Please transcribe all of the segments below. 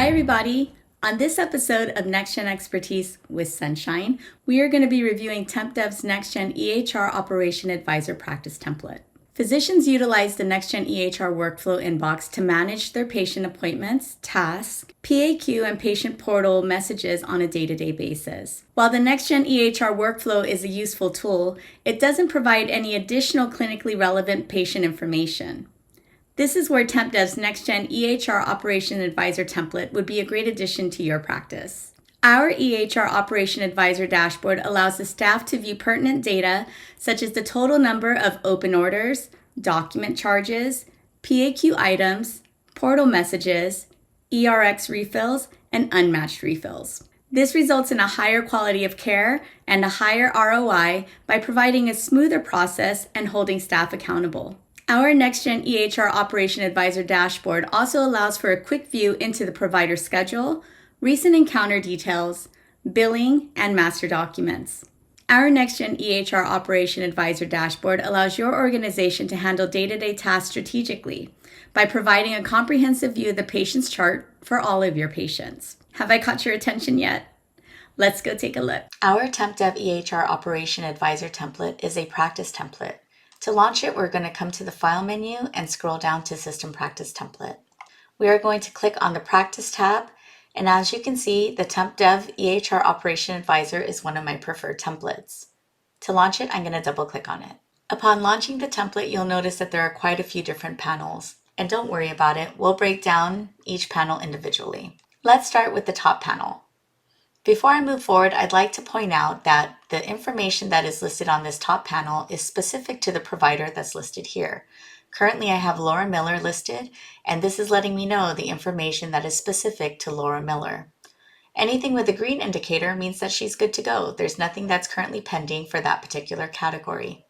Hi everybody! On this episode of NextGen Expertise with Sunshine, we are going to be reviewing TempDev's NextGen EHR Operation Advisor Practice Template. Physicians utilize the NextGen EHR workflow inbox to manage their patient appointments, tasks, PAQ, and patient portal messages on a day-to-day basis. While the NextGen EHR workflow is a useful tool, it doesn't provide any additional clinically relevant patient information. This is where TempDev's NextGen EHR Operation Advisor template would be a great addition to your practice. Our EHR Operation Advisor dashboard allows the staff to view pertinent data such as the total number of open orders, document charges, PAQ items, portal messages, ERX refills, and unmatched refills. This results in a higher quality of care and a higher ROI by providing a smoother process and holding staff accountable. Our NextGen EHR Operation Advisor dashboard also allows for a quick view into the provider schedule, recent encounter details, billing, and master documents. Our NextGen EHR Operation Advisor dashboard allows your organization to handle day-to-day tasks strategically by providing a comprehensive view of the patient's chart for all of your patients. Have I caught your attention yet? Let's go take a look. Our TempDev EHR Operation Advisor template is a practice template. To launch it, we're going to come to the File menu and scroll down to System Practice Template. We are going to click on the Practice tab, and as you can see, the TempDev EHR Operation Advisor is one of my preferred templates. To launch it, I'm going to double-click on it. Upon launching the template, you'll notice that there are quite a few different panels. And don't worry about it, we'll break down each panel individually. Let's start with the top panel. Before I move forward, I'd like to point out that the information that is listed on this top panel is specific to the provider that's listed here. Currently, I have Laura Miller listed, and this is letting me know the information that is specific to Laura Miller. Anything with a green indicator means that she's good to go. There's nothing that's currently pending for that particular category.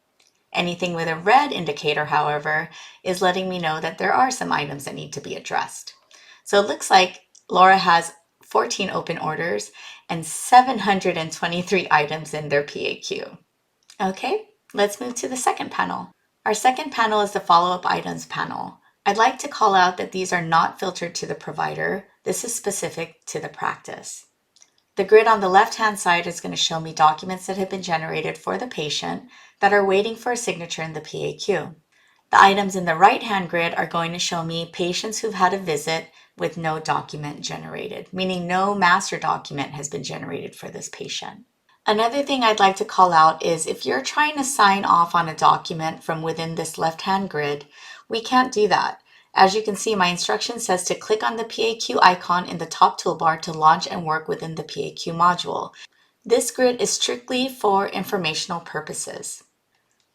Anything with a red indicator, however, is letting me know that there are some items that need to be addressed. So it looks like Laura has 14 open orders and 723 items in their PAQ. Okay, let's move to the second panel. Our second panel is the follow-up items panel. I'd like to call out that these are not filtered to the provider. This is specific to the practice. The grid on the left-hand side is going to show me documents that have been generated for the patient that are waiting for a signature in the PAQ. The items in the right-hand grid are going to show me patients who've had a visit with no document generated, meaning no master document has been generated for this patient. Another thing I'd like to call out is if you're trying to sign off on a document from within this left-hand grid, we can't do that. As you can see, my instruction says to click on the PAQ icon in the top toolbar to launch and work within the PAQ module. This grid is strictly for informational purposes.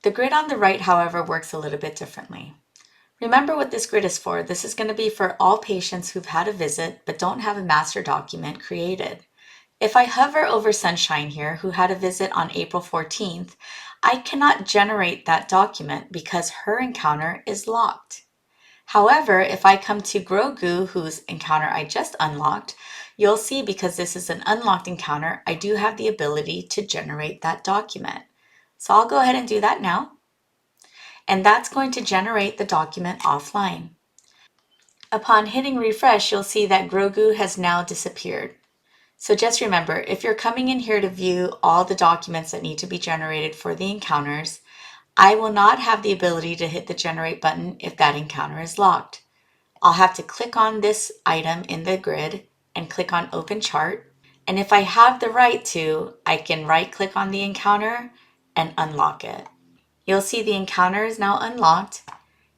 The grid on the right, however, works a little bit differently. Remember what this grid is for. This is going to be for all patients who've had a visit but don't have a master document created. If I hover over Sunshine here, who had a visit on April 14th, I cannot generate that document because her encounter is locked. However, if I come to Grogu, whose encounter I just unlocked, you'll see because this is an unlocked encounter, I do have the ability to generate that document. So I'll go ahead and do that now. And that's going to generate the document offline. Upon hitting refresh, you'll see that Grogu has now disappeared. So just remember, if you're coming in here to view all the documents that need to be generated for the encounters, I will not have the ability to hit the generate button if that encounter is locked. I'll have to click on this item in the grid and click on open chart. And if I have the right to, I can right click on the encounter and unlock it. You'll see the encounter is now unlocked,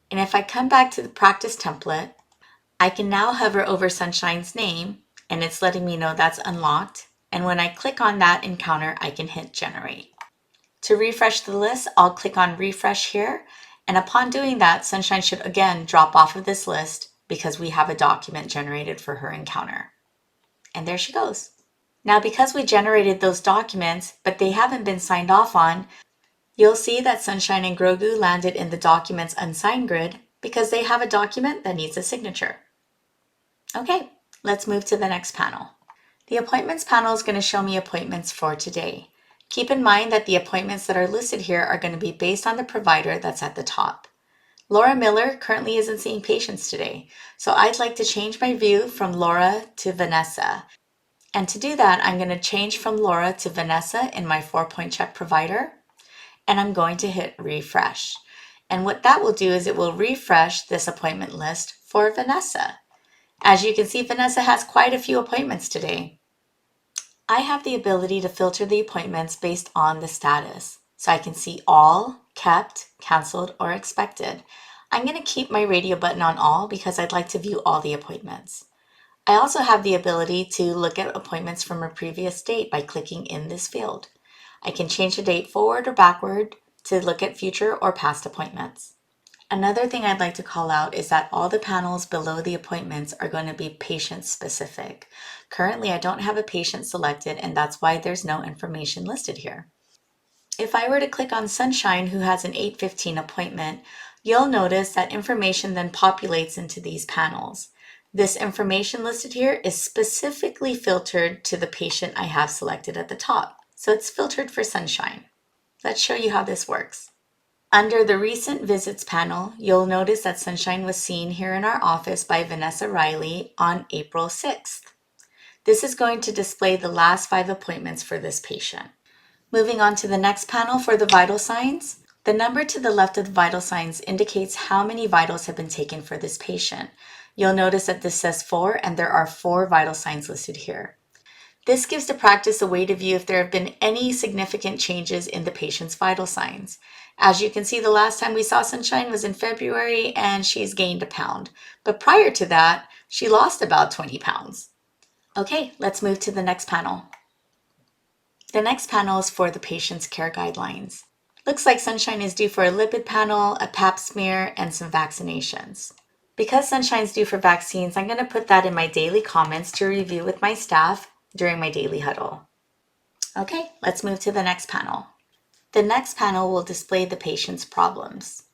and if I come back to the practice template, I can now hover over Sunshine's name, and it's letting me know that's unlocked, and when I click on that encounter, I can hit generate. To refresh the list, I'll click on refresh here, and upon doing that, Sunshine should again drop off of this list because we have a document generated for her encounter. And there she goes. Now because we generated those documents, but they haven't been signed off on, you'll see that Sunshine and Grogu landed in the Documents Unsigned grid because they have a document that needs a signature. Okay, let's move to the next panel. The Appointments panel is going to show me appointments for today. Keep in mind that the appointments that are listed here are going to be based on the provider that's at the top. Laura Miller currently isn't seeing patients today, so I'd like to change my view from Laura to Vanessa. And to do that, I'm going to change from Laura to Vanessa in my 4-point check provider, and I'm going to hit refresh. And what that will do is it will refresh this appointment list for Vanessa. As you can see, Vanessa has quite a few appointments today. I have the ability to filter the appointments based on the status. So I can see all, kept, canceled, or expected. I'm going to keep my radio button on all because I'd like to view all the appointments. I also have the ability to look at appointments from a previous date by clicking in this field. I can change the date forward or backward to look at future or past appointments. Another thing I'd like to call out is that all the panels below the appointments are going to be patient specific. Currently, I don't have a patient selected, and that's why there's no information listed here. If I were to click on Sunshine, who has an 8:15 appointment, you'll notice that information then populates into these panels. This information listed here is specifically filtered to the patient I have selected at the top. So it's filtered for Sunshine. Let's show you how this works. Under the Recent Visits panel, you'll notice that Sunshine was seen here in our office by Vanessa Riley on April 6th. This is going to display the last 5 appointments for this patient. Moving on to the next panel for the vital signs. The number to the left of the vital signs indicates how many vitals have been taken for this patient. You'll notice that this says 4, and there are 4 vital signs listed here. This gives the practice a way to view if there have been any significant changes in the patient's vital signs. As you can see, the last time we saw Sunshine was in February, and she's gained 1 pound. But prior to that, she lost about 20 pounds. Okay, let's move to the next panel. The next panel is for the patient's care guidelines. Looks like Sunshine is due for a lipid panel, a pap smear, and some vaccinations. Because Sunshine's due for vaccines, I'm going to put that in my daily comments to review with my staff during my daily huddle. Okay, let's move to the next panel. The next panel will display the patient's problems.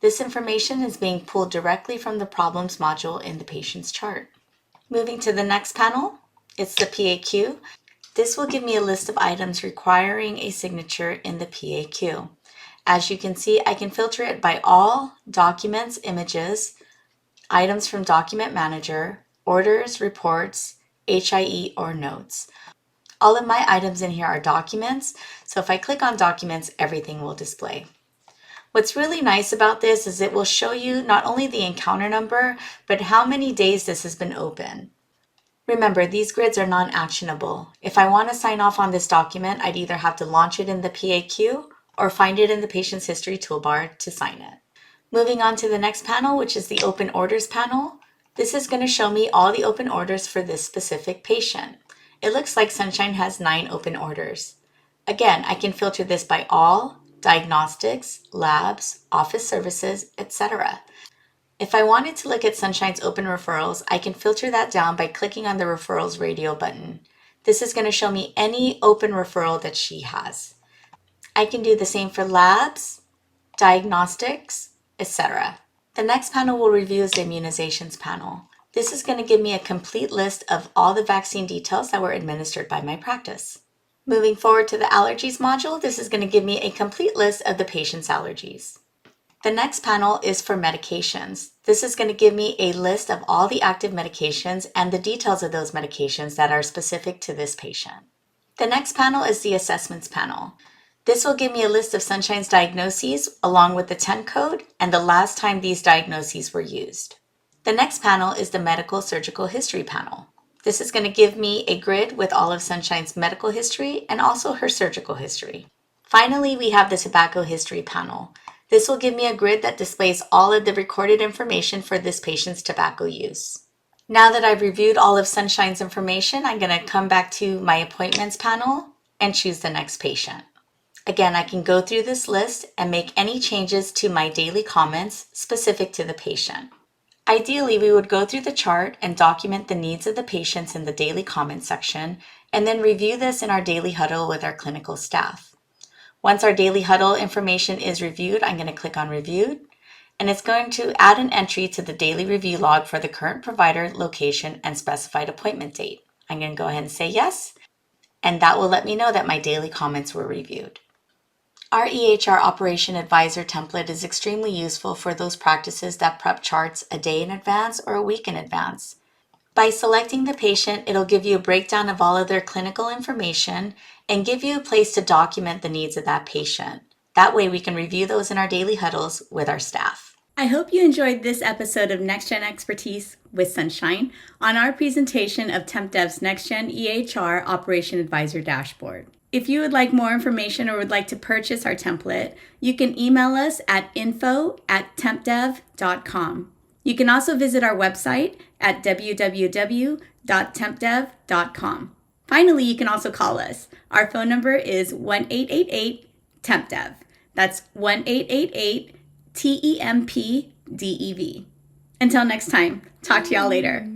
This information is being pulled directly from the problems module in the patient's chart. Moving to the next panel, it's the PAQ. This will give me a list of items requiring a signature in the PAQ. As you can see, I can filter it by all, documents, images, items from Document Manager, orders, reports, HIE, or notes. All of my items in here are documents, so if I click on documents, everything will display. What's really nice about this is it will show you not only the encounter number, but how many days this has been open. Remember, these grids are non-actionable. If I want to sign off on this document, I'd either have to launch it in the PAQ or find it in the patient's history toolbar to sign it. Moving on to the next panel, which is the Open Orders panel. This is going to show me all the open orders for this specific patient. It looks like Sunshine has 9 open orders. Again, I can filter this by all, diagnostics, labs, office services, etc. If I wanted to look at Sunshine's open referrals, I can filter that down by clicking on the Referrals radio button. This is going to show me any open referral that she has. I can do the same for labs, diagnostics, etc. The next panel we'll review is the immunizations panel. This is going to give me a complete list of all the vaccine details that were administered by my practice. Moving forward to the allergies module, this is going to give me a complete list of the patient's allergies. The next panel is for medications. This is going to give me a list of all the active medications and the details of those medications that are specific to this patient. The next panel is the assessments panel. This will give me a list of Sunshine's diagnoses along with the TEN code and the last time these diagnoses were used. The next panel is the medical surgical history panel. This is going to give me a grid with all of Sunshine's medical history and also her surgical history. Finally, we have the tobacco history panel. This will give me a grid that displays all of the recorded information for this patient's tobacco use. Now that I've reviewed all of Sunshine's information, I'm going to come back to my appointments panel and choose the next patient. Again, I can go through this list and make any changes to my daily comments specific to the patient. Ideally, we would go through the chart and document the needs of the patients in the daily comment section, and then review this in our daily huddle with our clinical staff. Once our daily huddle information is reviewed, I'm going to click on Reviewed, and it's going to add an entry to the daily review log for the current provider, location, and specified appointment date. I'm going to go ahead and say yes, and that will let me know that my daily comments were reviewed. Our EHR Operation Advisor template is extremely useful for those practices that prep charts a day in advance or a week in advance. By selecting the patient, it'll give you a breakdown of all of their clinical information and give you a place to document the needs of that patient. That way we can review those in our daily huddles with our staff. I hope you enjoyed this episode of NextGen Expertise with Sunshine on our presentation of TempDev's NextGen EHR Operation Advisor dashboard. If you would like more information or would like to purchase our template, you can email us at info@tempdev.com. You can also visit our website at www.tempdev.com. Finally, you can also call us. Our phone number is 1-888-TempDev. That's 1-888-TEMPDEV. Until next time, talk to y'all later.